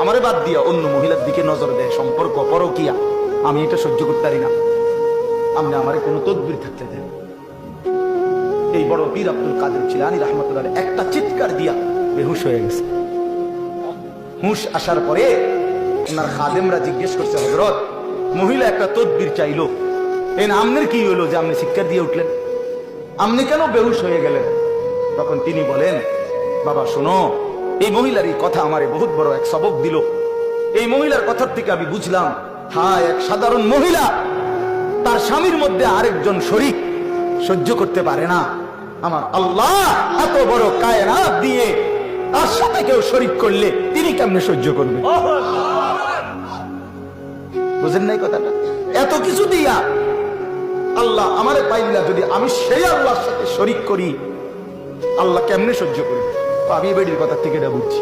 আমারে বাদ দিয়া অন্য মহিলার দিকে নজর দেয়, সম্পর্ক পরকিয়া, আমি এটা সহ্য করতে পারি না। আপনি আমারে কোনো তদবির থাকতে দেন। এই বড় পীর আব্দুল কাদের জিলানী রাহমাতুল্লাহ একটা চিৎকার দিয়া বেহুশ হয়ে গেছে। হুশ আসার পরে ওনার খাদেমরা জিজ্ঞেস করছে, হযরত, মহিলা একটা তদবির চাইলো, আমনের কি হইলো যে আপনি চিৎকার দিয়ে উঠলেন, আপনি কেন বেহুশ হয়ে গেলেন? তখন তিনি বলেন, বাবা শোনো, এই মহিলার এই কথা আমারে বহুত বড় এক সবক দিল। এই মহিলার কথার থেকে আমি বুঝলাম, হ্যাঁ, এক সাধারণ মহিলা তার স্বামীর মধ্যে আরেকজন শরীক সহ্য করতে পারে না। আমার আল্লাহ এত বড় কায়নাত দিয়ে তার সাথে কেউ শরীক করলে তিনি কেমনে সহ্য করবেন? বুঝেন নাই কথাটা? এত কিছু দিয়া আল্লাহ আমারে পাইলা, যদি আমি সেই আল্লাহর সাথে শরীক করি, আল্লাহ কেমনে সহ্য করবে? আমি বেডির কথা থেকে এটা বুঝছি।